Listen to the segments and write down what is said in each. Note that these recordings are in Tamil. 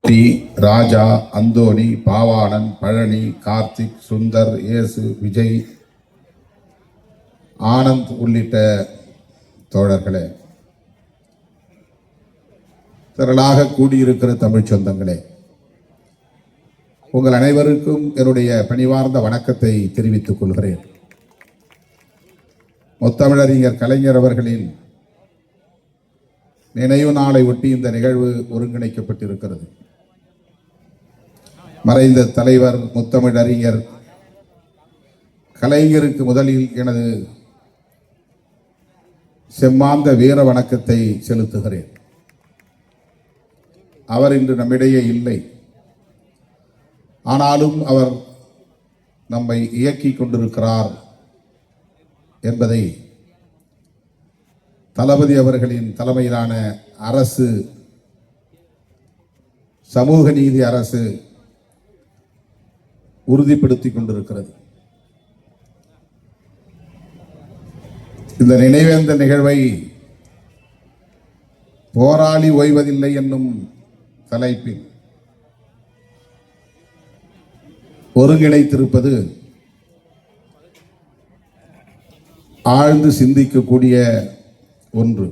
டி ராஜா, அந்தோணி, பாவாணன், பழனி, கார்த்திக், சுந்தர், இயேசு, விஜய், ஆனந்த் உள்ளிட்ட தோழர்களே, திரளாக கூடியிருக்கிற தமிழ் சொந்தங்களே, உங்கள் அனைவருக்கும் என்னுடைய பணிவார்ந்த வணக்கத்தை தெரிவித்துக் கொள்கிறேன். முத்தமிழறிஞர் கலைஞர் அவர்களின் நினைவு நாளை ஒட்டி இந்த நிகழ்வு ஒருங்கிணைக்கப்பட்டிருக்கிறது. மறைந்த தலைவர் முத்தமிழறிஞர் கலைஞருக்கு முதலில் எனது செம்மாந்த வீர வணக்கத்தை செலுத்துகிறேன். அவர் இன்று நம்மிடையே இல்லை. ஆனாலும் அவர் நம்மை இயக்கிக் கொண்டிருக்கிறார் என்பதை தளபதி அவர்களின் தலைமையிலான அரசு, சமூக நீதி அரசு உறுதிப்படுத்திக் கொண்டிருக்கிறது. இந்த நினைவேந்த நிகழ்வை போராளி ஓய்வதில்லை என்னும் தலைப்பில் ஒருங்கிணைத்திருப்பது ஆழ்ந்து சிந்திக்கக்கூடிய ஒன்று.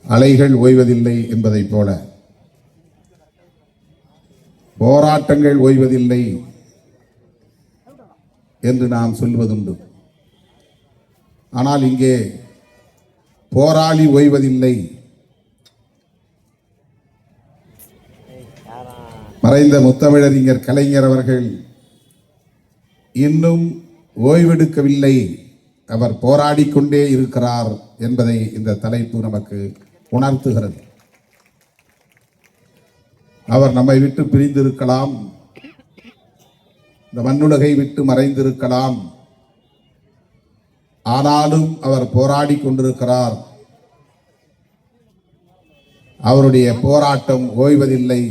அலைகள் ஓய்வதில்லை என்பதைப் போல போராட்டங்கள் ஓய்வதில்லை என்று நாம் சொல்வதுண்டு. ஆனால் இங்கே போராளி ஓய்வதில்லை. மறைந்த முத்தமிழறிஞர் கலைஞர் அவர்கள் இன்னும் ஓய்வெடுக்கவில்லை, அவர் போராடிக்கொண்டே இருக்கிறார் என்பதை இந்த தலைப்பு நமக்கு உணர்த்துகிறது. அவர் நம்மை விட்டு பிரிந்திருக்கலாம், இந்த மண்ணுலகை விட்டு மறைந்திருக்கலாம். ஆனாலும் அவர் போராடி கொண்டிருக்கிறார். அவருடைய போராட்டம் ஓய்வதில்லை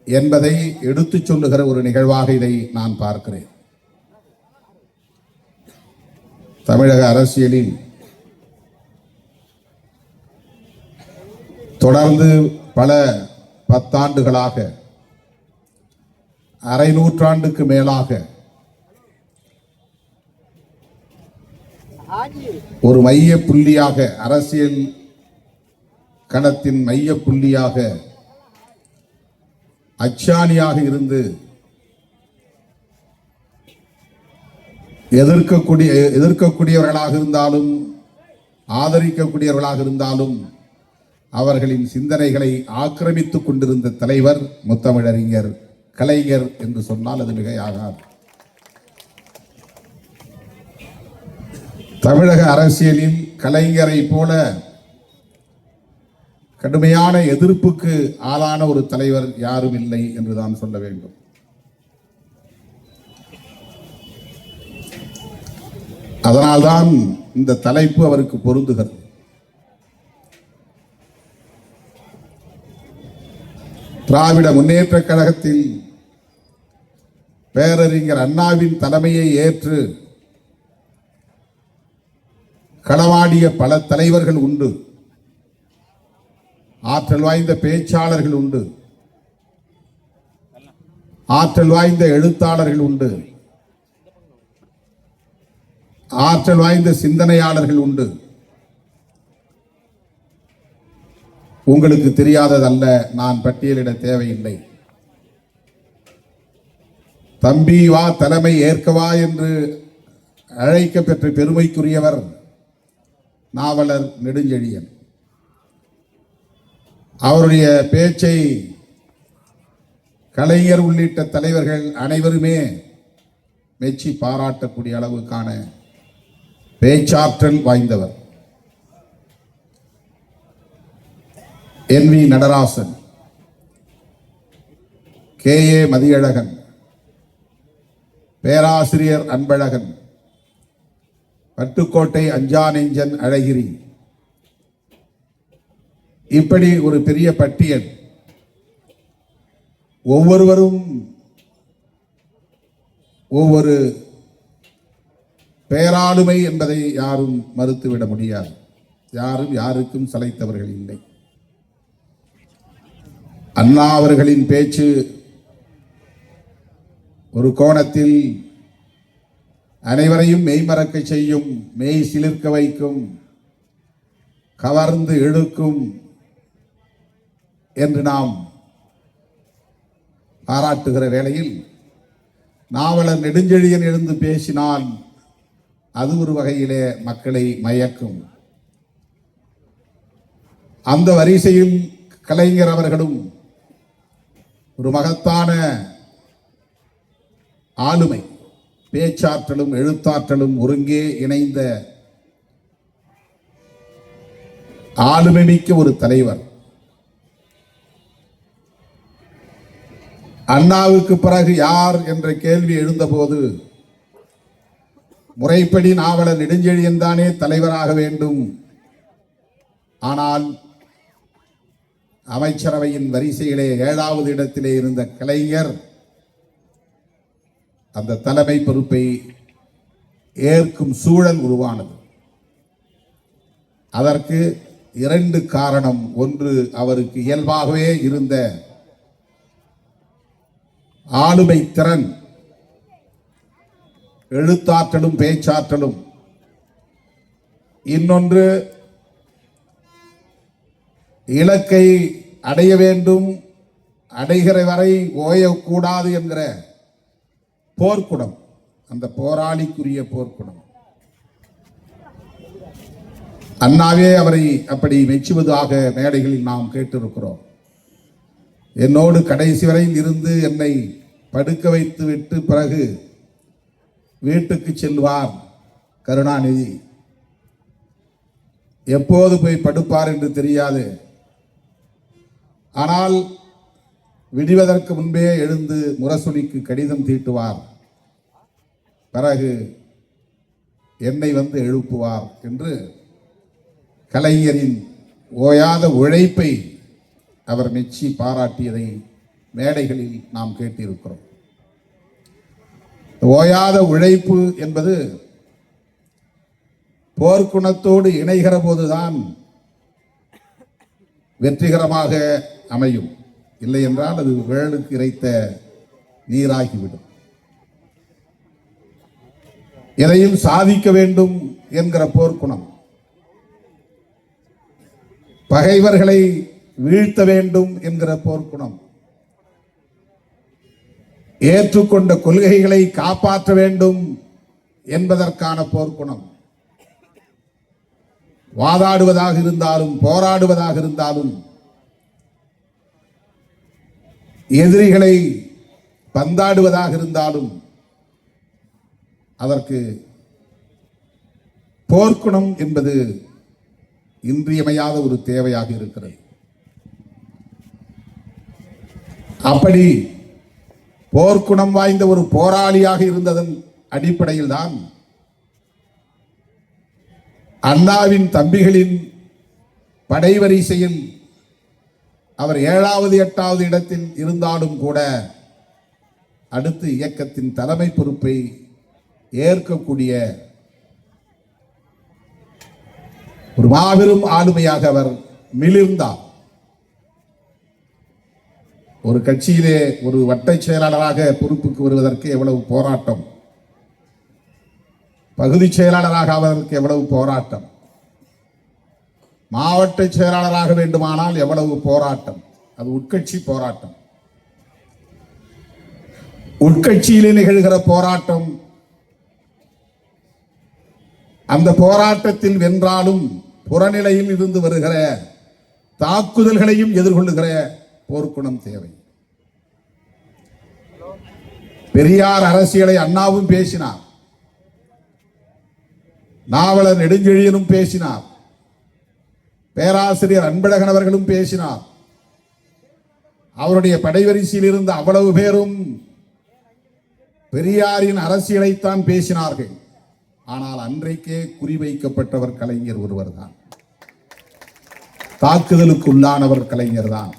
என்பதை எடுத்துச் சொல்லுகிற ஒரு நிகழ்வாக இதை நான் பார்க்கிறேன். தமிழக அரசியலில் தொடர்ந்து பல பத்தாண்டுகளாக, அரை நூற்றாண்டுக்கு மேலாக ஒரு மைய புள்ளியாக, அரசியல் களத்தின் மைய புள்ளியாக, அச்சாணியாக இருந்து எதிர்க்கக்கூடியவர்களாக இருந்தாலும் ஆதரிக்கக்கூடியவர்களாக இருந்தாலும் அவர்களின் சிந்தனைகளை ஆக்கிரமித்துக் கொண்டிருந்த தலைவர் முத்தமிழறிஞர் கலைஞர் என்று சொன்னால் அது மிகையாகாது. தமிழக அரசியலில் கலைஞரை போல கடுமையான எதிர்ப்புக்கு ஆளான ஒரு தலைவர் யாரும் இல்லை என்றுதான் சொல்ல வேண்டும். அதனால்தான் இந்த தலைப்பு அவருக்கு பொருந்துகிறது. திராவிட முன்னேற்ற கழகத்தில் பேரறிஞர் அண்ணாவின் தலைமையை ஏற்று களவாடிய பல தலைவர்கள் உண்டு. ஆற்றல் வாய்ந்த பேச்சாளர்கள் உண்டு, ஆற்றல் வாய்ந்த எழுத்தாளர்கள் உண்டு, ஆற்றல் வாய்ந்த சிந்தனையாளர்கள் உண்டு. உங்களுக்கு தெரியாததல்ல, நான் பட்டியலிட தேவையில்லை. தம்பி வா தலைமை ஏற்கவா என்று அழைக்க பெற்ற பெருமைக்குரியவர் நாவலர் நெடுஞ்செழியன். அவருடைய பேச்சை கலைஞர் உள்ளிட்ட தலைவர்கள் அனைவருமே மெச்சி பாராட்டக்கூடிய அளவுக்கான பேச்சாற்றல் வாய்ந்தவர். NV நடராசன், KA மதியழகன், பேராசிரியர் அன்பழகன், பட்டுக்கோட்டை அஞ்சானெஞ்சன் அழகிரி, இப்படி ஒரு பெரிய பட்டியல். ஒவ்வொருவரும் ஒவ்வொரு பேராளுமை என்பதை யாரும் மறுத்துவிட முடியாது. யாரும் யாருக்கும் சளைத்தவர்கள் இல்லை. அண்ணா அவர்களின் பேச்சு ஒரு கோணத்தில் அனைவரையும் மெய்மறக்க செய்யும், மெய் சிலிர்க்க வைக்கும், கவர்ந்து இழுக்கும் என்று நாம் பாராட்டுகிற வேளையில் நாவலர் நெடுஞ்செழியன் எழுந்து பேசினால் அது ஒரு வகையிலே மக்களை மயக்கும். அந்த வரிசையில் கலைஞர் அவர்களும் ஒரு மகத்தான ஆளுமை, பேச்சாற்றலும் எழுத்தாற்றலும் ஒருங்கே இணைந்த ஆளுமை மிக்க ஒரு தலைவர். அண்ணாவுக்கு பிறகு யார் என்ற கேள்வி எழுந்தபோது முறைப்படி நாவலர் நெடுஞ்செழியன் தானே தலைவராக வேண்டும். ஆனால் அமைச்சரவையின் வரிசையிலே 7வது இடத்திலே இருந்த கலைஞர் அந்த தலைமை பொறுப்பை ஏற்கும் சூழல் உருவானது. அதற்கு 2 காரணம். ஒன்று, அவருக்கு இயல்பாகவே இருந்த ஆளுமை திறன், எழுத்தாற்றலும் பேச்சாற்றலும். இன்னொன்று, இலக்கை அடைய வேண்டும், அடைகிற வரை ஓயக்கூடாது என்கிற போர்க்குணம், அந்த போராளிக்குரிய போர்க்குணம். அண்ணாவே அவரை அப்படி மெச்சுவதாக மேடைகளில் நாம் கேட்டிருக்கிறோம். என்னோடு கடைசி வரையில் இருந்து என்னை படுக்க வைத்து விட்டு பிறகு வீட்டுக்கு செல்வார் கருணாநிதி. எப்போது போய் படுப்பார் என்று தெரியாது. ஆனால் விடுவதற்கு முன்பே எழுந்து முரசொலிக்கு கடிதம் தீட்டுவார், பிறகு என்னை வந்து எழுப்புவார் என்று கலைஞரின் ஓயாத உழைப்பை அவர் மெச்சி பாராட்டியதை மேடைகளில் நாம் கேட்டிருக்கிறோம். ஓயாத உழைப்பு என்பது போர்க்குணத்தோடு இணைகிற போதுதான் வெற்றிகரமாக அமையும். இல்லை என்றால் அது வேளுக்கு இறைத்த நீராகிவிடும். எதையும் சாதிக்க வேண்டும் என்கிற போர்க்குணம், பகைவர்களை வீழ்த்த வேண்டும் என்கிற போர்க்குணம், ஏற்றுக்கொண்ட கொள்கைகளை காப்பாற்ற வேண்டும் என்பதற்கான போர்க்குணம், வாதாடுவதாக இருந்தாலும் போராடுவதாக இருந்தாலும் எதிரிகளை பந்தாடுவதாக இருந்தாலும் அதற்கு போர்க்குணம் என்பது இன்றியமையாத ஒரு தேவையாக இருக்கிறது. அப்படி போர்க்குணம் வாய்ந்த ஒரு போராளியாக இருந்ததன் அடிப்படையில் தான் அண்ணாவின் தம்பிகளின் படைவரிசையில் அவர் 7வது 8வது இடத்தில் இருந்தாலும் கூட அடுத்து இயக்கத்தின் தலைமை பொறுப்பை ஏற்கக்கூடிய ஒரு மாபெரும் ஆளுமையாக அவர் மிளிர்ந்தார். ஒரு கட்சியிலே ஒரு வட்ட செயலாளராக பொறுப்புக்கு வருவதற்கு எவ்வளவு போராட்டம், பகுதி செயலாளராக ஆவதற்கு எவ்வளவு போராட்டம், மாவட்ட செயலாளராக வேண்டுமானால் எவ்வளவு போராட்டம். அது உட்கட்சி போராட்டம். உட்கட்சியிலே நிகழ்கிற போராட்டம், அந்த போராட்டத்தில் வென்றாலும் புறநிலையில் இருந்து வருகிற தாக்குதல்களையும் எதிர்கொள்ளுகிற போர்க்குணம் தேவை. பெரியார் அரசியலை அண்ணாவும் பேசினார், நாவலர் நெடுஞ்செழியனும் பேசினார், பேராசிரியர் அன்பழகன் அவர்களும் பேசினார். அவருடைய படைவரிசையில் இருந்த அவ்வளவு பேரும் பெரியாரின் அரசியலைத்தான் பேசினார்கள். ஆனால் அன்றைக்கே குறிவைக்கப்பட்டவர் கலைஞர் ஒருவர் தான். தாக்குதலுக்கு உள்ளானவர் கலைஞர் தான்.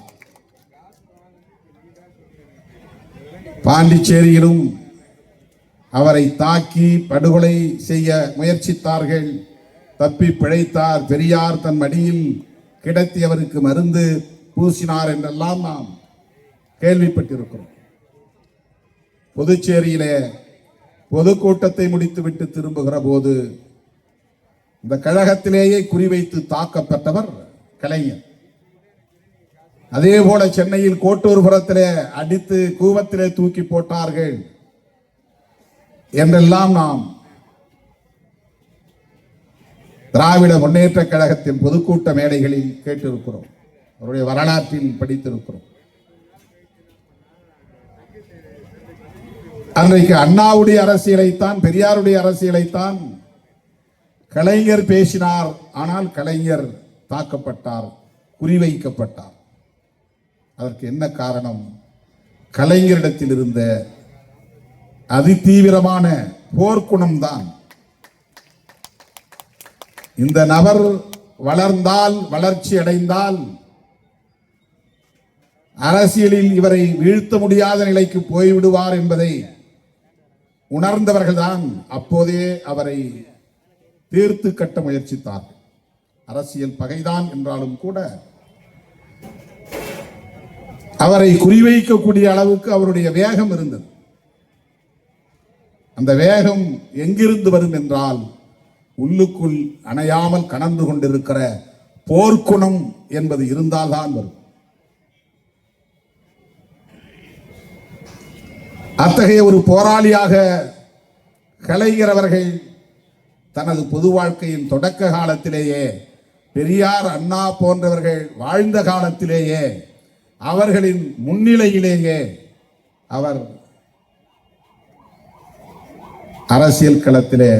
பாண்டிச்சேரியிலும் அவரை தாக்கி படுகொலை செய்ய முயற்சித்தார்கள். தப்பி பிழைத்தார், பெரியார் தன் மடியில் கிடத்தி அவருக்கு மருந்து பூசினார் என்றெல்லாம் நாம் கேள்விப்பட்டிருக்கிறோம். புதுச்சேரியிலே பொதுக்கூட்டத்தை முடித்துவிட்டு திரும்புகிற போது இந்த கழகத்திலேயே குறிவைத்து தாக்கப்பட்டவர் கலைஞர். அதே போல சென்னையில் கோட்டூர்புரத்திலே அடித்து கூவத்திலே தூக்கி போட்டார்கள் என்றெல்லாம் நாம் திராவிட முன்னேற்ற கழகத்தின் பொதுக்கூட்ட மேடைகளில் கேட்டிருக்கிறோம், அவருடைய வரலாற்றில் படித்திருக்கிறோம். அன்றைக்கு அண்ணாவுடைய அரசியலைத்தான், பெரியாருடைய அரசியலைத்தான் கலைஞர் பேசினார். ஆனால் கலைஞர் தாக்கப்பட்டார், குறிவைக்கப்பட்டார். அதற்கு என்ன காரணம்? கலைஞரிடத்தில் இருந்த அதிதீவிரமான போர்க்குணம்தான். இந்த நபர் வளர்ந்தால், வளர்ச்சி அடைந்தால் அரசியலில் இவரை வீழ்த்த முடியாத நிலைக்கு போய்விடுவார் என்பதை உணர்ந்தவர்கள்தான் அப்போதே அவரை தீர்த்து கட்ட முயற்சித்தார். அரசியல் பகைதான் என்றாலும் கூட அவரை குறிவைக்கக்கூடிய அளவுக்கு அவருடைய வேகம் இருந்தது. அந்த வேகம் எங்கிருந்து வரும் என்றால், உள்ளுக்குள் அணையாமல் கனந்து கொண்டிருக்கிற போர்க்குணம் என்பது இருந்தால்தான் வரும். அத்தகைய ஒரு போராளியாக கலைஞர் அவர்கள் தனது பொது வாழ்க்கையின் தொடக்க காலத்திலேயே, பெரியார், அண்ணா போன்றவர்கள் வாழ்ந்த காலத்திலேயே, அவர்களின் முன்னிலையிலேயே அவர் அரசியல் களத்திலே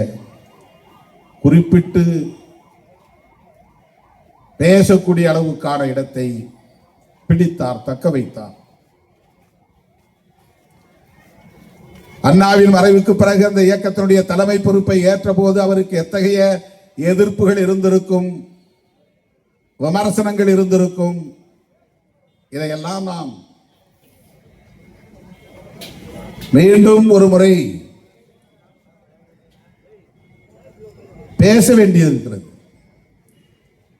குறிப்பிட்டு பேசக்கூடிய அளவுக்கான இடத்தை பிடித்தார், தக்க வைத்தார். அண்ணாவின் மறைவுக்கு பிறகு அந்த இயக்கத்தினுடைய தலைமை பொறுப்பை ஏற்ற போது அவருக்கு எத்தகைய எதிர்ப்புகள் இருந்திருக்கும், விமர்சனங்கள் இருந்திருக்கும். இதையெல்லாம் நாம் மீண்டும் ஒரு முறை பேச வேண்டியிருக்கிறது.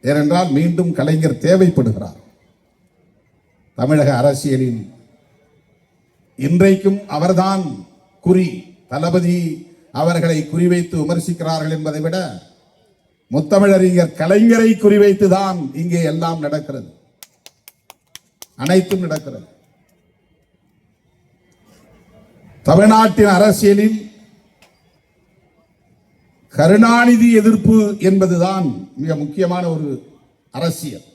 ஏனென்றால் மீண்டும் கலைஞர் தேவைப்படுகிறார். தமிழக அரசியலில் இன்றைக்கும் அவர்தான் குறி. தளபதி அவர்களை குறிவைத்து விமர்சிக்கிறார்கள் என்பதை விட முத்தமிழறிஞர் கலைஞரை குறிவைத்துதான் இங்கே எல்லாம் நடக்கிறது, அனைத்தும் நடக்கிறது. தமிழ்நாட்டின் அரசியலில் கருணாநிதி எதிர்ப்பு என்பதுதான் மிக முக்கியமான ஒரு அரசியல்.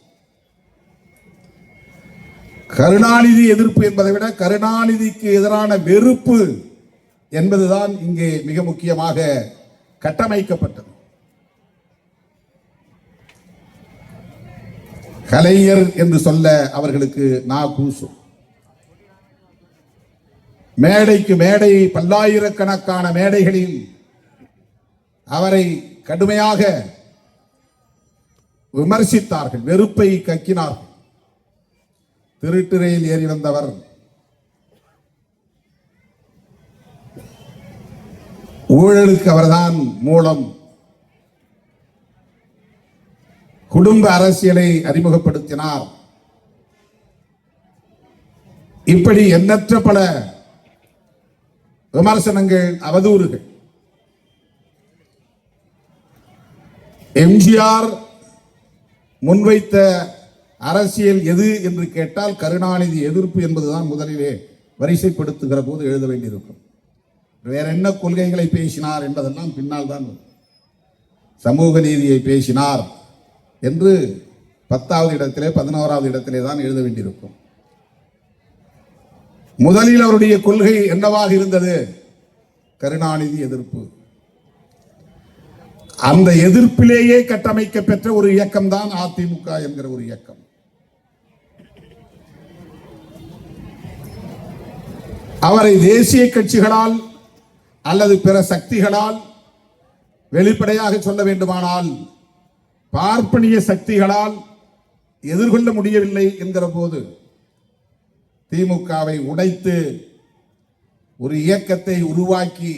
கருணாநிதி எதிர்ப்பு என்பதை விட கருணாநிதிக்கு எதிரான வெறுப்பு என்பதுதான் இங்கே மிக முக்கியமாக கட்டமைக்கப்பட்டது. கலைஞர் என்று சொல்ல அவர்களுக்கு நா கூசும். மேடைக்கு மேடை, பல்லாயிரக்கணக்கான மேடைகளில் அவரை கடுமையாக விமர்சித்தார்கள், வெறுப்பை கக்கினார்கள். திருட்டு ரயில் ஏறி வந்தவர், ஊழலுக்கு அவர்தான் மூலம், குடும்ப அரசியலை அறிமுகப்படுத்தினார். இப்படி எண்ணற்ற பல விமர்சனங்கள், அவதூறுகள். எம்ஜிஆர் முன்வைத்த அரசியல் எது என்று கேட்டால் கருணாநிதி எதிர்ப்பு என்பதுதான் முதலிலே வரிசைப்படுத்துகிற போது எழுத வேண்டியிருக்கும். வேற என்ன கொள்கைகளை பேசினார் என்பதெல்லாம் பின்னால் தான். சமூக நீதியை பேசினார் என்று 10வது இடத்திலே 11வது இடத்திலே தான் எழுத வேண்டியிருக்கும். முதலில் அவருடைய கொள்கை என்னவாக இருந்தது? கருணாநிதி எதிர்ப்பு. அந்த எதிர்ப்பிலேயே கட்டமைக்க பெற்ற ஒரு இயக்கம் தான் அதிமுக என்கிற ஒரு இயக்கம். அவரை தேசிய கட்சிகளால் அல்லது பிற சக்திகளால், வெளிப்படையாக சொல்ல வேண்டுமானால் பார்ப்பனிய சக்திகளால் எதிர்கொள்ள முடியவில்லை என்கிற போது திமுகவை உடைத்து ஒரு இயக்கத்தை உருவாக்கி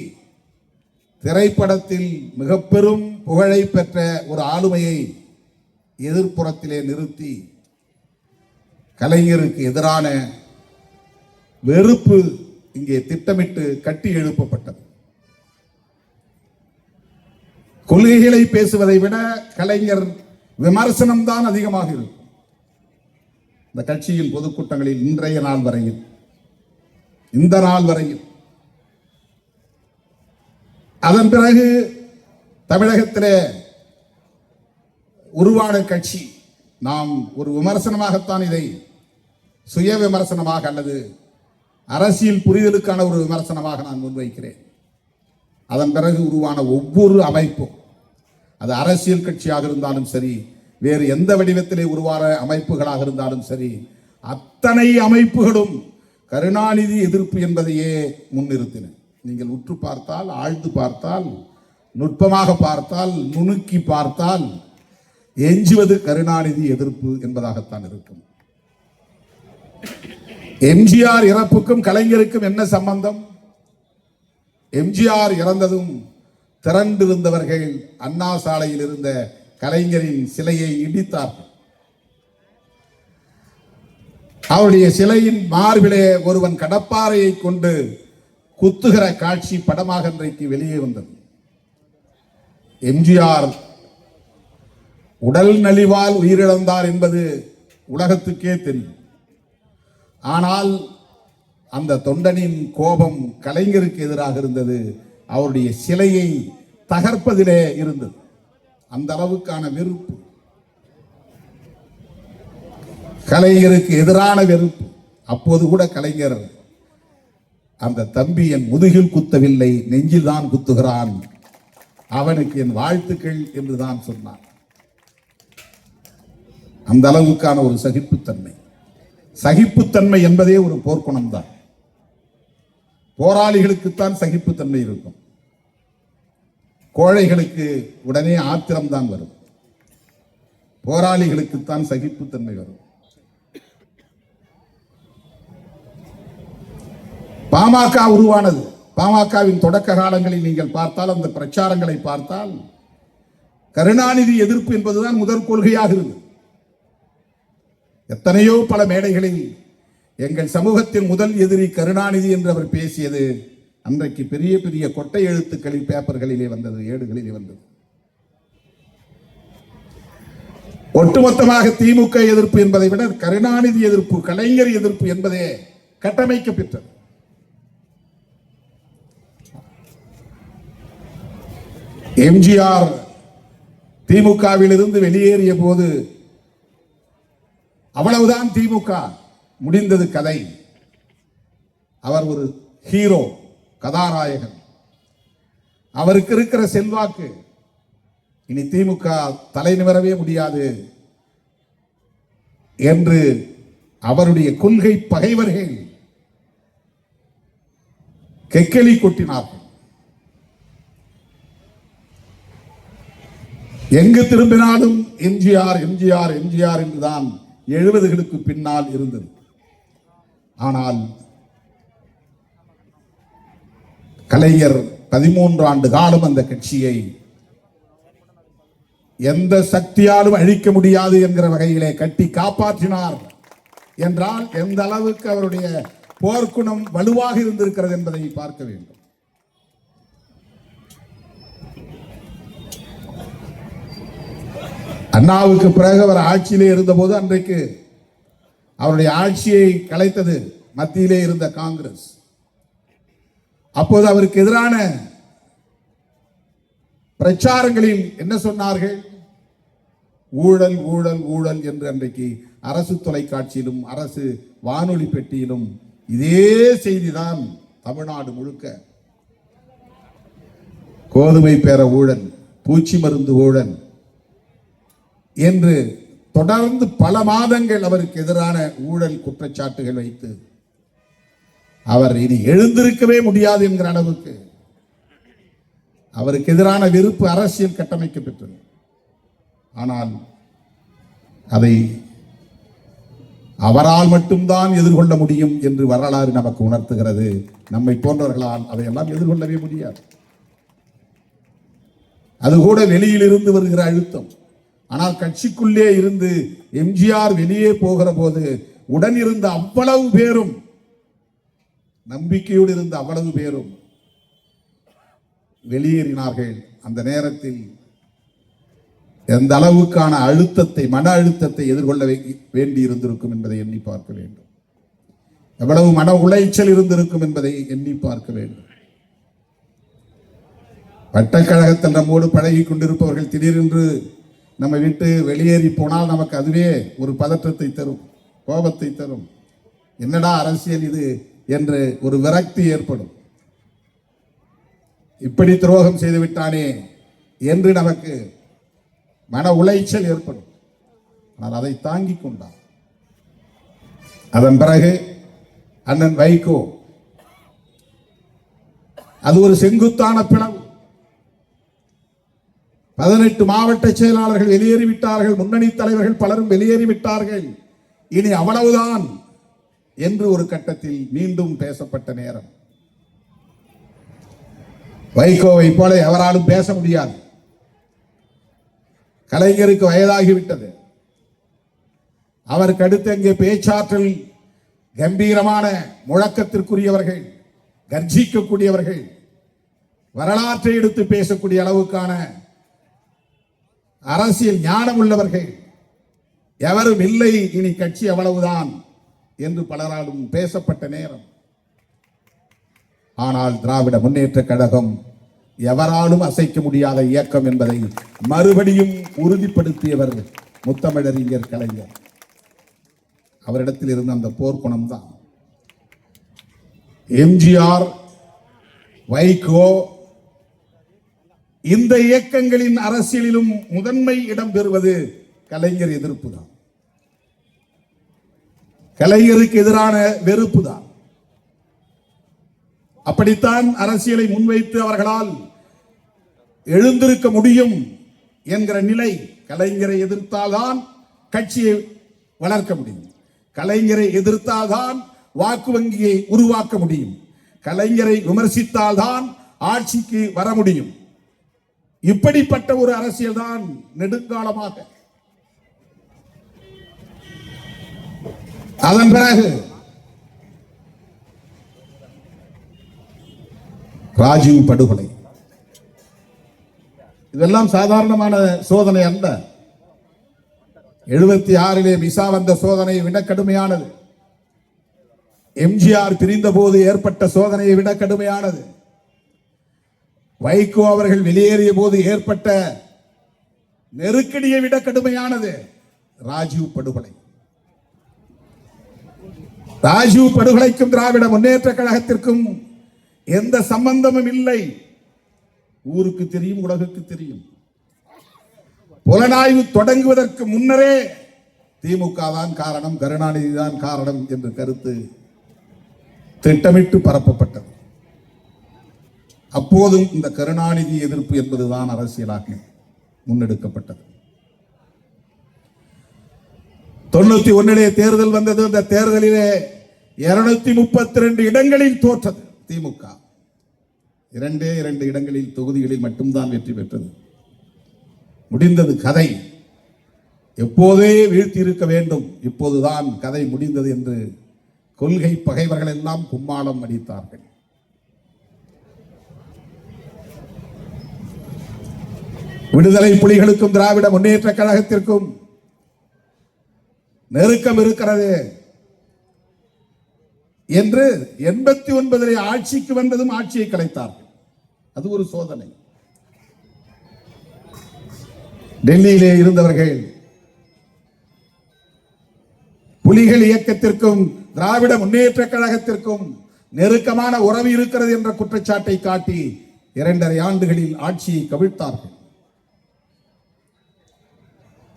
திரைப்படத்தில் மிக பெரும் புகழை பெற்ற ஒரு ஆளுமையை எதிர்ப்புறத்திலே நிறுத்தி கலைஞருக்கு எதிரான வெறுப்பு இங்கே திட்டமிட்டு கட்டி எழுப்பப்பட்டது. கொள்கைகளை பேசுவதை விட கலைஞர் விமர்சனம் தான் அதிகமாக இருக்கும். இந்த கட்சியின் பொதுக்கூட்டங்களில் இன்றைய நாள் வரையில், இந்த நாள் வரையில், அதன் பிறகு தமிழகத்திலே உருவான கட்சி நாம் ஒரு விமர்சனமாகத்தான் இதை சுய விமர்சனமாக அல்லது அரசியல் புரிதலுக்கான ஒரு விமர்சனமாக நான் முன்வைக்கிறேன். அதன் பிறகு உருவான ஒவ்வொரு அமைப்பும், அது அரசியல் கட்சியாக இருந்தாலும் சரி, வேறு எந்த வடிவத்திலே உருவான அமைப்புகளாக இருந்தாலும் சரி, அத்தனை அமைப்புகளும் கருணாநிதி எதிர்ப்பு என்பதையே முன்னிறுத்தின. நீங்கள் உற்று பார்த்தால், ஆழ்ந்து பார்த்தால், நுட்பமாக பார்த்தால், நுணுக்கி பார்த்தால் எஞ்சுவது கருணாநிதி எதிர்ப்பு என்பதாகத்தான் இருக்கும். எம்ஜிஆர் இறப்புக்கும் கலைஞருக்கும் என்ன சம்பந்தம்? எம்ஜிஆர் இறந்ததும் திரண்டிருந்தவர்கள் அண்ணா சாலையில் இருந்த கலைஞரின் சிலையை இடித்தார்கள். அவருடைய சிலையின் மார்பிலே ஒருவன் கடப்பாறையை கொண்டு குத்துகிற காட்சி படமாக இன்றைக்கு வெளியே வந்தது. எம்ஜிஆர் உடல் நலிவால் உயிரிழந்தார் என்பது உலகத்துக்கே தெரியும். ஆனால் அந்த தொண்டனின் கோபம் கலைஞருக்கு எதிராக இருந்தது, அவருடைய சிலையை தகர்ப்பதிலே இருந்தது. அந்த அளவுக்கான வெறுப்பு, கலைஞருக்கு எதிரான வெறுப்பு. அப்போது கூட கலைஞர், அந்த தம்பி என் முதுகில் குத்தவில்லை, நெஞ்சில் தான் குத்துகிறான், அவனுக்கு என் வாழ்த்துக்கள் என்றுதான் சொன்னார். அந்த அளவுக்கான ஒரு சகிப்புத்தன்மை. சகிப்புத்தன்மை என்பதே ஒரு போர்க்குணம் தான். போராளிகளுக்குத்தான் சகிப்புத்தன்மை இருக்கும். கோழைகளுக்கு உடனே ஆத்திரம்தான் வரும். போராளிகளுக்குத்தான் சகிப்புத்தன்மை வரும். பாமக உருவானது. பாமகவின் தொடக்க காலங்களில் நீங்கள் பார்த்தால், அந்த பிரச்சாரங்களை பார்த்தால், கருணாநிதி எதிர்ப்பு என்பதுதான் முதற் கொள்கையாக இருந்தது. எத்தனையோ பல மேடைகளில் எங்கள் சமூகத்தின் முதல் எதிரி கருணாநிதி என்று அவர் பேசியது அன்றைக்கு பெரிய பெரிய கொட்டை எழுத்துக்களில், பேப்பர்களிலே வந்தது, ஏடுகளிலே வந்தது. ஒட்டுமொத்தமாக திமுக எதிர்ப்பு என்பதை விட கருணாநிதி எதிர்ப்பு, கலைஞர் எதிர்ப்பு என்பதே கட்டமைக்கப்பட்டது. எம்ஜிஆர் திமுகவில் இருந்து வெளியேறிய போது அவ்வளவுதான், திமுக முடிந்தது கதை. அவர் ஒரு ஹீரோ, கதாநாயகன். அவருக்கு இருக்கிற செல்வாக்கு இனி திமுக தலை நிமிரவே முடியாது என்று அவருடைய கொள்கை பகைவர்கள் கெக்கெலி கொட்டினார்கள். எங்கு திரும்பினாலும் எம்ஜிஆர் எம்ஜிஆர் எம்ஜிஆர் என்றுதான் 70களுக்கு பின்னால் இருந்தது. ஆனால் கலைஞர் 13 ஆண்டு காலம் அந்த கட்சியை எந்த சக்தியாலும் அழிக்க முடியாது என்கிற வகையிலே கட்டி காப்பாற்றினார் என்றால் எந்த அளவுக்கு அவருடைய போர்க்குணம் வலுவாக இருந்திருக்கிறது என்பதை பார்க்க வேண்டும். அண்ணாவுக்கு பிறகு அவர் ஆட்சியிலே இருந்தபோது, அன்றைக்கு அவருடைய ஆட்சியை கலைத்தது மத்தியிலே இருந்த காங்கிரஸ். அப்போது அவருக்கு எதிரான பிரச்சாரங்களில் என்ன சொன்னார்கள்? ஊழல் ஊழல் ஊழல் என்று அன்றைக்கு அரசு தொலைக்காட்சியிலும் அரசு வானொலி பெட்டியிலும் இதே செய்திதான் தமிழ்நாடு முழுக்க. கோதுமை பேர ஊழல், பூச்சி மருந்து ஊழல் என்று தொடர்ந்து பல மாதங்கள் அவருக்கு எதிரான ஊழல் குற்றச்சாட்டுகள் வைத்து அவர் இனி எழுந்திருக்கவே முடியாது என்கிற அளவுக்கு அவருக்கு எதிரான வெறுப்பு அரசியல் கட்டமைக்கப்பட்டது. ஆனால் அதை அவரால் மட்டும்தான் எதிர்கொள்ள முடியும் என்று வரலாறு நமக்கு உணர்த்துகிறது. நம்மை போன்றவர்களால் அதையெல்லாம் எதிர்கொள்ளவே முடியாது. அது கூட வெளியில் இருந்து வருகிற அழுத்தம். ஆனால் கட்சிக்குள்ளே இருந்து எம்ஜிஆர் வெளியே போகிற போது உடன் இருந்த அவ்வளவு பேரும், நம்பிக்கையோடு இருந்த அவ்வளவு பேரும் வெளியேறினார்கள். அந்த நேரத்தில் எந்த அளவுக்கான அழுத்தத்தை, மன அழுத்தத்தை எதிர்கொள்ள வேண்டி இருந்திருக்கும் என்பதை எண்ணி பார்க்க வேண்டும். எவ்வளவு மன உளைச்சல் இருந்திருக்கும் என்பதை எண்ணி பார்க்க வேண்டும். பட்டக்கழகத்தில் நம்மோடு பழகி கொண்டிருப்பவர்கள் திடீரென்று நம்ம விட்டு வெளியேறி போனால் நமக்கு அதுவே ஒரு பதற்றத்தை தரும், கோபத்தை தரும். என்னடா அரசியல் இது என்று ஒரு விரக்தி ஏற்படும். இப்படி துரோகம் செய்து விட்டானே என்று நமக்கு மன உளைச்சல் ஏற்படும். ஆனால் அதை தாங்கிக் கொண்டார். அதன் பிறகு அண்ணன் வைகோ, அது ஒரு செங்குத்தான பிளவு. 18 மாவட்ட செயலாளர்கள் வெளியேறிவிட்டார்கள், முன்னணி தலைவர்கள் பலரும் வெளியேறிவிட்டார்கள், இனி அவ்வளவுதான் என்று ஒரு கட்டத்தில் மீண்டும் பேசப்பட்ட நேரம். வைகோவை போல எவராலும் பேச முடியாது. கலைஞருக்கு வயதாகிவிட்டது. அவருக்கு அடுத்து அங்கே பேச்சாற்றல் கம்பீரமான முழக்கத்திற்குரியவர்கள், கர்ஜிக்கக்கூடியவர்கள், வரலாற்றை எடுத்து பேசக்கூடிய அளவுக்கான அரசியல் ஞானம் உள்ளவர்கள் எவரும் இல்லை. இனி கட்சி அவ்வளவுதான் என்று பலராலும் பேசப்பட்ட நேரம். ஆனால் திராவிட முன்னேற்ற கழகம் எவராலும் அசைக்க முடியாத இயக்கம் என்பதை மறுபடியும் உறுதிப்படுத்தியவர் முத்தமிழறிஞர் கலைஞர். அவரிடத்தில் இருந்த அந்த போர்க்குணம் தான் எம்ஜிஆர், வைகோ இந்த இயக்கங்களின் அரசியலிலும் முதன்மை இடம் பெறுவது கலைஞர் எதிர்ப்பு தான், கலைஞருக்கு எதிரான வெறுப்பு தான். அப்படித்தான் அரசியலை முன்வைத்து அவர்களால் எழுந்திருக்க முடியும் என்கிற நிலை. கலைஞரை எதிர்த்தால்தான் கட்சியை வளர்க்க முடியும், கலைஞரை எதிர்த்தால்தான் வாக்கு வங்கியை உருவாக்க முடியும், கலைஞரை விமர்சித்தால்தான் ஆட்சிக்கு வர முடியும். இப்படிப்பட்ட ஒரு அரசியல் தான் நெடுங்காலமாக. அதன் பிறகு ராஜீவ் படுகொலை, இதெல்லாம் சாதாரணமான சோதனை அல்ல. 76 மிசா வந்த சோதனை விட கடுமையானது. எம்ஜிஆர் பிரிந்த போது ஏற்பட்ட சோதனையை விட கடுமையானது. வைகோ அவர்கள் வெளியேறிய போது ஏற்பட்ட நெருக்கடியை விட கடுமையானது ராஜீவ் படுகொலை. ராஜீவ் படுகொலைக்கும் திராவிட முன்னேற்ற கழகத்திற்கும் எந்த சம்பந்தமும் இல்லை. ஊருக்கு தெரியும், உலகுக்கு தெரியும். புலனாய்வு தொடங்குவதற்கு முன்னரே திமுக தான் காரணம், கருணாநிதி தான் காரணம் என்ற கருத்து திட்டமிட்டு பரப்பப்பட்டது. அப்போதும் இந்த கருணாநிதி எதிர்ப்பு என்பதுதான் அரசியலாக முன்னெடுக்கப்பட்டது. 91 தேர்தல் வந்தது. அந்த தேர்தலிலே 232 இடங்களில் தோற்றது திமுக. 2 இடங்களில் தொகுதிகளில் மட்டும்தான் வெற்றி பெற்றது. முடிந்தது கதை. எப்போதே வீழ்த்தி இருக்க வேண்டும், இப்போதுதான் கதை முடிந்தது என்று கொள்கை பகைவர்கள் எல்லாம் கும்மாளம் அடித்தார்கள். விடுதலை புலிகளுக்கும் திராவிட முன்னேற்ற கழகத்திற்கும் நெருக்கம் இருக்கிறது என்று 89 ஆட்சிக்கு வந்ததும் ஆட்சியை கலைத்தார்கள். அது ஒரு சோதனை. டெல்லியிலே இருந்தவர்கள் புலிகள் இயக்கத்திற்கும் திராவிட முன்னேற்ற கழகத்திற்கும் நெருக்கமான உறவு இருக்கிறது என்ற குற்றச்சாட்டை காட்டி 2.5 ஆண்டுகளில் ஆட்சியை கவிழ்த்தார்கள்.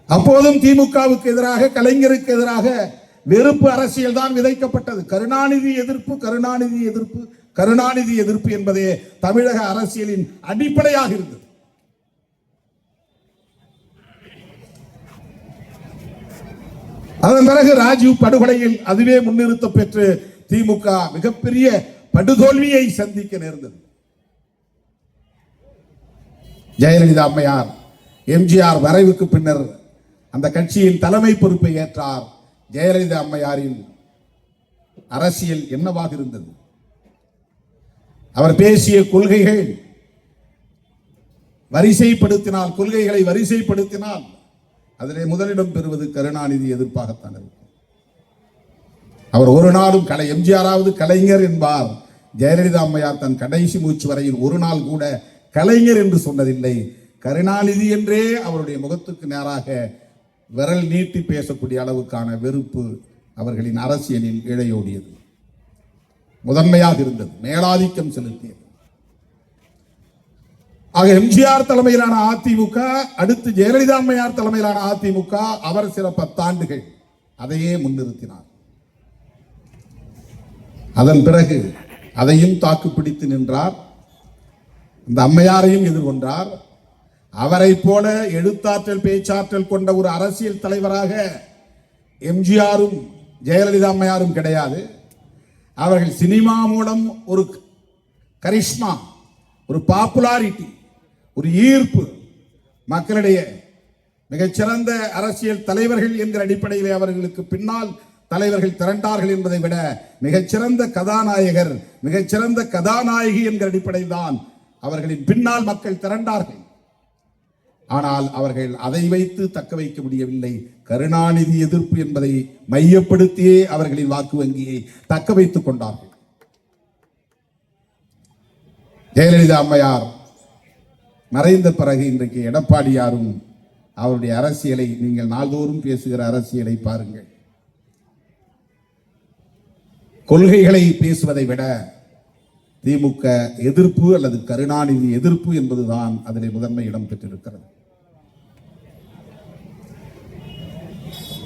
அப்போதும் திமுகவுக்கு எதிராக, கலைஞருக்கு எதிராக வெறுப்பு அரசியல் தான் விதைக்கப்பட்டது. கருணாநிதி எதிர்ப்பு, கருணாநிதி எதிர்ப்பு, கருணாநிதி எதிர்ப்பு என்பதே தமிழக அரசியலின் அடிப்படையாக இருந்தது. அதன் பிறகு ராஜீவ் படுகொலையில் அதுவே முன்னிறுத்த பெற்று திமுக மிகப்பெரிய படுதோல்வியை சந்திக்க நேர்ந்தது. ஜெயலலிதா அம்மையார் எம்ஜிஆர் மறைவுக்கு பின்னர் அந்த கட்சியின் தலைமை பொறுப்பை ஏற்றார். ஜெயலலிதா அம்மையாரின் அரசியல் என்னவாக இருந்தது? அவர் பேசிய கொள்கைகள் வரிசைப்படுத்தினால், கொள்கைகளை வரிசைப்படுத்தினால் அதிலே முதலிடம் பெறுவது கருணாநிதி எதிர்ப்பாகத்தான் இருக்கும். அவர் ஒரு நாளும் எம்ஜிஆராவது கலைஞர் என்பார். ஜெயலலிதா அம்மையார் தன் கடைசி மூச்சு வரையில் ஒரு நாள் கூட கலைஞர் என்று சொன்னதில்லை. கருணாநிதி என்றே அவருடைய முகத்துக்கு நேராக விரல் நீட்டி பேசக்கூடிய அளவுக்கான வெறுப்பு அவர்களின் அரசியலில் இழையோடியது, முதன்மையாக இருந்தது, மேலாதிக்கம் செலுத்தியது. ஆக எம்ஜிஆர் தலைமையிலான அதிமுக, அடுத்து ஜெயலலிதா அம்மையார் தலைமையிலான அதிமுக, அவர் சில 10 ஆண்டுகள் அதையே முன்னிறுத்தினார். அதன் பிறகு அதையும் தாக்கு பிடித்து நின்றார். இந்த அம்மையாரையும் எதிர்கொண்டார். அவரை போல எழுத்தாற்றல் பேச்சாற்றல் கொண்ட ஒரு அரசியல் தலைவராக எம்ஜிஆரும் ஜெயலலிதா அம்மையாரும் கிடையாது. அவர்கள் சினிமா மூலம் ஒரு கரிஷ்மா, ஒரு பாப்புலாரிட்டி, ஒரு ஈர்ப்பு, மக்களிடையே மிகச்சிறந்த அரசியல் தலைவர்கள் என்கிற அடிப்படையிலே அவர்களுக்கு பின்னால் தலைவர்கள் திரண்டார்கள் என்பதை விட மிகச்சிறந்த கதாநாயகர், மிகச்சிறந்த கதாநாயகி என்கிற அடிப்படையில் தான் அவர்களின் பின்னால் மக்கள் திரண்டார்கள். ஆனால் அவர்கள் அதை வைத்து தக்க வைக்க முடியவில்லை. கருணாநிதி எதிர்ப்பு என்பதை மையப்படுத்தியே அவர்களின் வாக்கு வங்கியை தக்க வைத்துக் கொண்டார்கள். ஜெயலலிதா அம்மையார் மறைந்த பிறகு இன்றைக்கு எடப்பாடியாரும் அவருடைய அரசியலை, நீங்கள் நாள்தோறும் பேசுகிற அரசியலை பாருங்கள். கொள்கைகளை பேசுவதை விட திமுக எதிர்ப்பு அல்லது கருணாநிதி எதிர்ப்பு என்பதுதான் அதிலே முதன்மை இடம் பெற்றிருக்கிறது.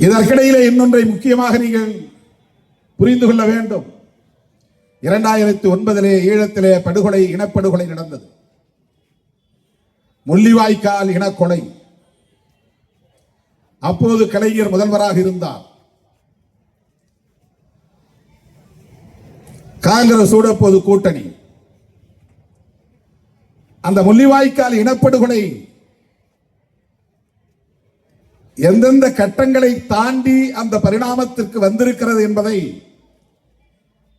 இதற்கிடையிலே இன்னொன்றை முக்கியமாக நீங்கள் புரிந்து கொள்ள வேண்டும். 2009 ஈழத்திலே படுகொலை, இனப்படுகொலை நடந்தது. முள்ளிவாய்க்கால் இனக்கொலை. அப்போது கலைஞர் முதல்வராக இருந்தார். காங்கிரசோடு அப்போது கூட்டணி. அந்த முள்ளிவாய்க்கால் இனப்படுகொலை எந்தெந்த கட்டங்களை தாண்டி அந்த பரிணாமத்திற்கு வந்திருக்கிறது என்பதை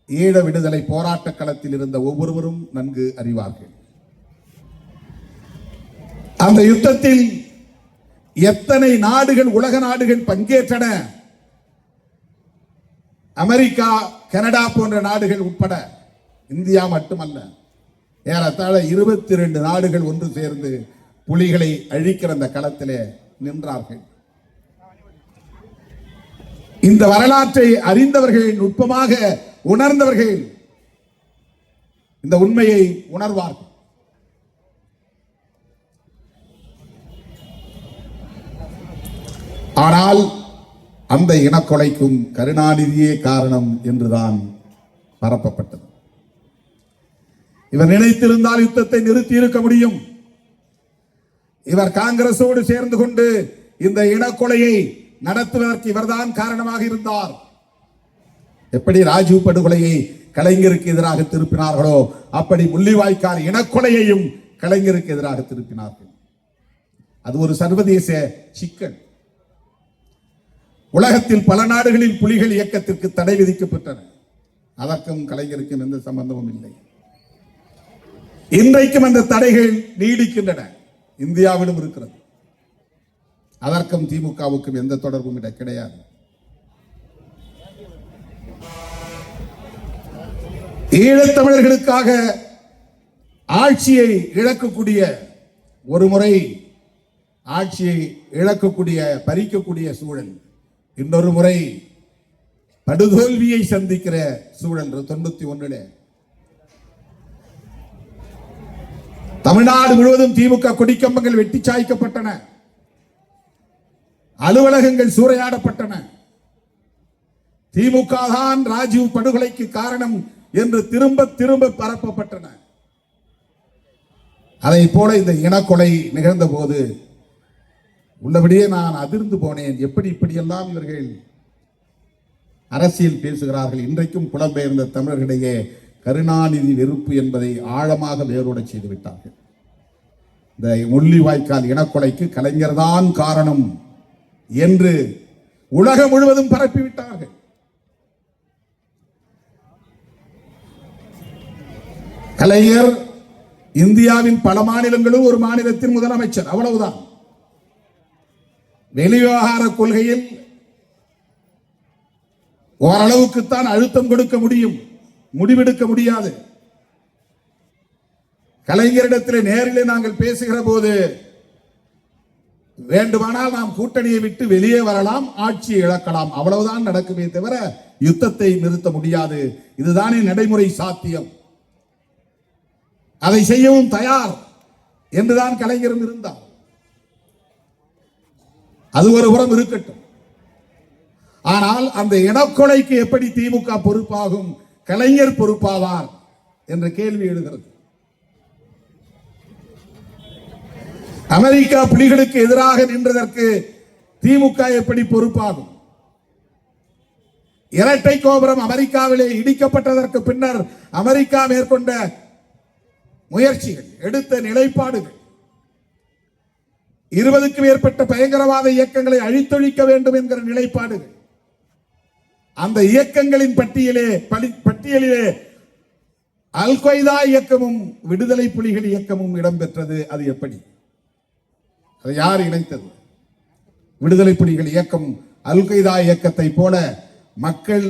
ஈழ விடுதலை போராட்ட களத்தில் இருந்த ஒவ்வொருவரும் நன்கு அறிவார்கள். அந்த யுத்தத்தில் எத்தனை நாடுகள், உலக நாடுகள் பங்கேற்றன? அமெரிக்கா, கனடா போன்ற நாடுகள் உட்பட, இந்தியா மட்டுமல்ல, ஏறத்தாழ 22 நாடுகள் ஒன்று சேர்ந்து புலிகளை அழிக்கிற அந்த களத்திலே நின்றார்கள். இந்த வரலாற்றை அறிந்தவர்கள், நுட்பமாக உணர்ந்தவர்கள் இந்த உண்மையை உணர்வார்கள். ஆனால் அந்த இனக்கொலைக்கும் கருணாநிதியே காரணம் என்றுதான் பரப்பப்பட்டது. இவர் நினைத்திருந்தால் யுத்தத்தை நிறுத்தி இருக்க முடியும். இவர் காங்கிரசோடு சேர்ந்து கொண்டு இந்த இனக்கொலையை நடத்துவதற்கு இவர்தான் காரணமாக இருந்தார். எப்படி ராஜீவ் படுகொலையை கலைஞருக்கு எதிராக திருப்பினார்களோ அப்படி முள்ளிவாய்க்கால் இனக்கொலையையும் கலைஞருக்கு எதிராக திருப்பினார்கள். அது ஒரு சர்வதேச சிக்கல். உலகத்தில் பல நாடுகளில் புலிகள் இயக்கத்திற்கு தடை விதிக்கப்பட்டன. அதற்கும் கலைஞருக்கும் எந்த சம்பந்தமும் இல்லை. இன்றைக்கும் அந்த தடைகள் நீடிக்கின்றன. இந்தியாவிலும் இருக்கிறது. அதற்கும் திமுகவுக்கும் எந்த தொடர்பும் கிடையாது. ஈழத்தமிழர்களுக்காக ஆட்சியை இழக்கக்கூடிய, ஒரு முறை ஆட்சியை இழக்கக்கூடிய, பறிக்கக்கூடிய சூழல், இன்னொரு முறை படுதோல்வியை சந்திக்கிற சூழல். 91 தமிழ்நாடு முழுவதும் திமுக கொடிக்கம்பங்கள் வெட்டி சாய்க்கப்பட்டன, அலுவலகங்கள் சூறையாடப்பட்டன. திமுக தான் ராஜீவ் படுகொலைக்கு காரணம் என்று திரும்ப திரும்ப பரப்பப்பட்டன. அதை போல இந்த இனக்கொலை நிகழ்ந்த போது உள்ளபடியே நான் அதிர்ந்து போனேன். எப்படி இப்படியெல்லாம் இவர்கள் அரசியல் பேசுகிறார்கள். இன்றைக்கும் புலம்பெயர்ந்த தமிழர்களிடையே கருணாநிதி வெறுப்பு என்பதை ஆழமாக வேரோட செய்து விட்டார்கள். இந்த முள்ளிவாய்க்கால் இனக்கொலைக்கு கலைஞர் தான் காரணம் என்று உலகம் முழுவதும் பரப்பிவிட்டார்கள். கலைஞர் இந்தியாவின் பல மாநிலங்களும் ஒரு மாநிலத்தின் முதலமைச்சர், அவ்வளவுதான். வெளிவிவகார கொள்கையில் ஓரளவுக்குத்தான் அழுத்தம் கொடுக்க முடியும், முடிவெடுக்க முடியாது. கலைஞரிடத்தில் நேரிலே நாங்கள் பேசுகிற போது வேண்டுமானால் நாம் கூட்டணியை விட்டு வெளியே வரலாம், ஆட்சியை இழக்கலாம், அவ்வளவுதான் நடக்குமே தவிர யுத்தத்தை நிறுத்த முடியாது. இதுதானே நடைமுறை சாத்தியம். அதை செய்யவும் தயார் என்றுதான் கலைஞரும் இருந்தார். அது ஒரு புறம் இருக்கட்டும். ஆனால் அந்த இனக்கொலைக்கு எப்படி திமுக பொறுப்பாகும், கலைஞர் பொறுப்பாவார் என்ற கேள்வி எழுகிறது. அமெரிக்கா புலிகளுக்கு எதிராக நின்றதற்கு திமுக எப்படி பொறுப்பாகும்? இரட்டை கோபுரம் அமெரிக்காவிலே இடிக்கப்பட்டதற்கு பின்னர் அமெரிக்கா மேற்கொண்ட முயற்சிகள், எடுத்த நிலைப்பாடுகள், 20க்கும் மேற்பட்ட பயங்கரவாத இயக்கங்களை அழித்தொழிக்க வேண்டும் என்கிற நிலைப்பாடுகள், அந்த இயக்கங்களின் பட்டியலிலே அல் கொய்தா இயக்கமும் விடுதலை புலிகள் இயக்கமும் இடம்பெற்றது. அது எப்படி? அதை யார் இணைத்தது? விடுதலை புலிகள் இயக்கம் அல் கொய்தா இயக்கத்தை போல மக்கள்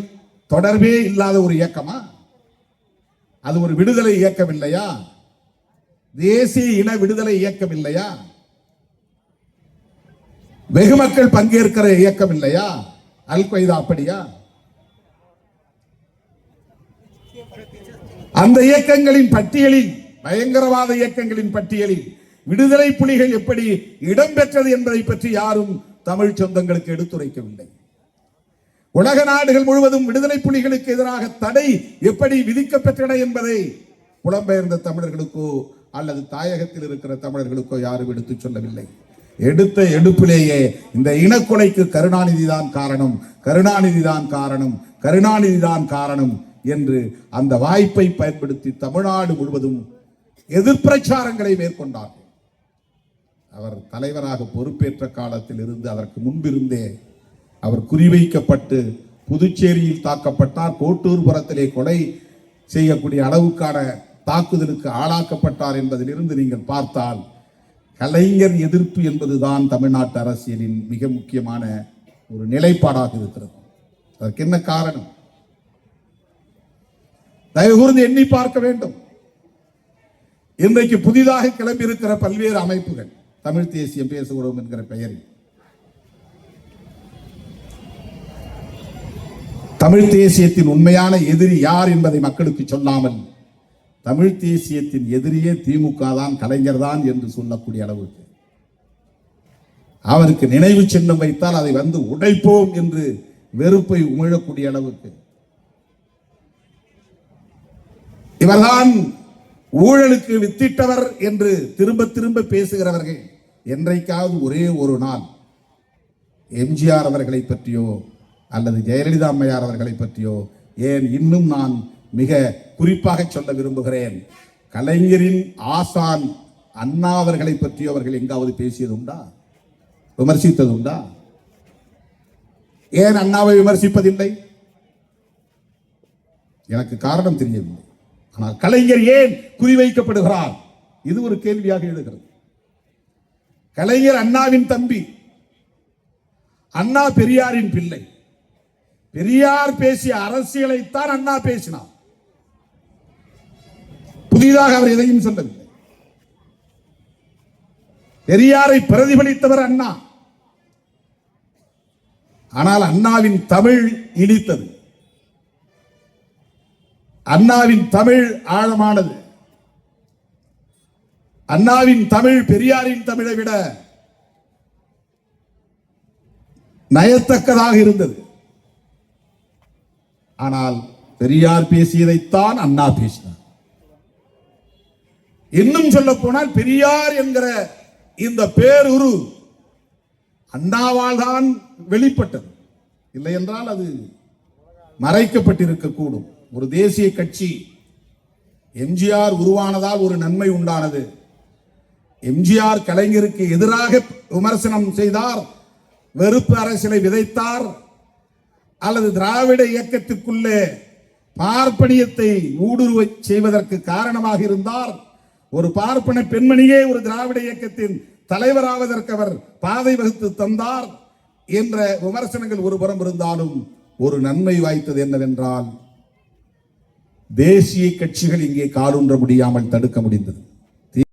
தொடர்பே இல்லாத ஒரு இயக்கமா? அது ஒரு விடுதலை இயக்கம் இல்லையா? தேசிய இன விடுதலை இயக்கம் இல்லையா? வெகு மக்கள் பங்கேற்கிற இயக்கம் இல்லையா அல் கொய்தா? அப்படியா? அந்த இயக்கங்களின் பட்டியலில், பயங்கரவாத இயக்கங்களின் பட்டியலில் விடுதலை புலிகள் எப்படி இடம்பெற்றது என்பதை பற்றி யாரும் தமிழ் சொந்தங்களுக்கு எடுத்துரைக்கவில்லை. உலக நாடுகள் முழுவதும் விடுதலை புலிகளுக்கு எதிராக தடை எப்படி விதிக்கப்பெற்றன என்பதை புலம்பெயர்ந்த தமிழர்களுக்கோ அல்லது தாயகத்தில் இருக்கிற தமிழர்களுக்கோ யாரும் எடுத்து சொல்லவில்லை. எடுத்த எடுப்பிலேயே இந்த இனக்கொலைக்கு கருணாநிதி தான் காரணம், கருணாநிதி தான் காரணம், கருணாநிதி தான் காரணம் என்று அந்த வாய்ப்பை பயன்படுத்தி தமிழ்நாடு முழுவதும் எதிர்பிரச்சாரங்களை மேற்கொண்டார். அவர் தலைவராக பொறுப்பேற்ற காலத்தில் இருந்து அதற்கு முன்பிருந்தே அவர் குறிவைக்கப்பட்டு புதுச்சேரியில் தாக்கப்பட்டார். கோட்டூர் புறத்திலே கொலை செய்யக்கூடிய அளவுக்கான தாக்குதலுக்கு ஆளாக்கப்பட்டார் என்பதிலிருந்து நீங்கள் பார்த்தால் கலைஞர் எதிர்ப்பு என்பதுதான் தமிழ்நாட்டு அரசியலின் மிக முக்கியமான ஒரு நிலைப்பாடாக இருக்கிறது. அதற்கு என்ன காரணம்? தயவு கூர்ந்து எண்ணி பார்க்க வேண்டும். இன்றைக்கு புதிதாக கிளம்பி இருக்கிற பல்வேறு அமைப்புகள், தமிழ் தேசியம் பேசுகிறோம் என்கிற பெயரில், தமிழ் தேசியத்தின் உண்மையான எதிரி யார் என்பதை மக்களுக்கு சொல்லாமல் தமிழ் தேசியத்தின் எதிரியே திமுக தான், கலைஞர் தான் என்று சொல்லக்கூடிய அளவுக்கு, அவருக்கு நினைவு சின்னம் வைத்தால் அதை வந்து உடைப்போம் என்று வெறுப்பை உமிழக்கூடிய அளவுக்கு, இவர்தான் ஊழலுக்கு வித்திட்டவர் என்று திரும்ப திரும்ப பேசுகிறவர்கள் என்றைக்காவது ஒரே ஒரு நாள் எம்ஜிஆர் அவர்களை பற்றியோ அல்லது ஜெயலலிதா அம்மையார் அவர்களை பற்றியோ, ஏன் இன்னும் நான் மிக குறிப்பாக சொல்ல விரும்புகிறேன், கலைஞரின் ஆசான் அண்ணா அவர்களை பற்றியோ அவர்கள் எங்காவது பேசியது உண்டா? விமர்சித்தது உண்டா? ஏன் அண்ணாவை விமர்சிப்பதில்லை? எனக்கு காரணம் தெரியவில்லை. ஆனால் கலைஞர் ஏன் குறிவைக்கப்படுகிறார்? இது ஒரு கேள்வியாக எழுகிறது. கலைஞர் அண்ணாவின் தம்பி, அண்ணா பெரியாரின் பிள்ளை. பெரியார் பேசிய அரசியலைத்தான் அண்ணா பேசினார். புதிதாக அவர் எதையும் சொல்லவில்லை. பெரியாரை பிரதிபலித்தவர் அண்ணா. ஆனால் அண்ணாவின் தமிழ் இனித்தது, அண்ணாவின் தமிழ் ஆழமானது, அண்ணாவின் தமிழ் பெரியாரின் தமிழை விட நயத்தக்கதாக இருந்தது. ஆனால் பெரியார் பேசியதைத்தான் அண்ணா பேசினார். இன்னும் சொல்ல போனால் பெரியார் என்கிற இந்த பேருரு அண்ணாவால் தான் வெளிப்பட்டது. இல்லை என்றால் அது மறைக்கப்பட்டிருக்க கூடும். ஒரு தேசிய கட்சி எம்ஜிஆர் உருவானதால் ஒரு நன்மை உண்டானது. எம்ஜிஆர் கலைஞருக்கு எதிராக விமர்சனம் செய்தார், வெறுப்பு அரசியலை விதைத்தார், அல்லது திராவிட இயக்கத்திற்குள்ளே பார்ப்பனியத்தை ஊடுருவ செய்வதற்கு காரணமாக இருந்தார். ஒரு பார்ப்பன பெண்மணியே ஒரு திராவிட இயக்கத்தின் தலைவராவதற்கு அவர் பாதை வகுத்து தந்தார் என்ற விமர்சனங்கள் ஒருபுறம் இருந்தாலும் ஒரு நன்மை வாய்த்தது என்னவென்றால் தேசிய கட்சிகள் இங்கே காலூன்ற முடியாமல் தடுக்க முடிந்தது.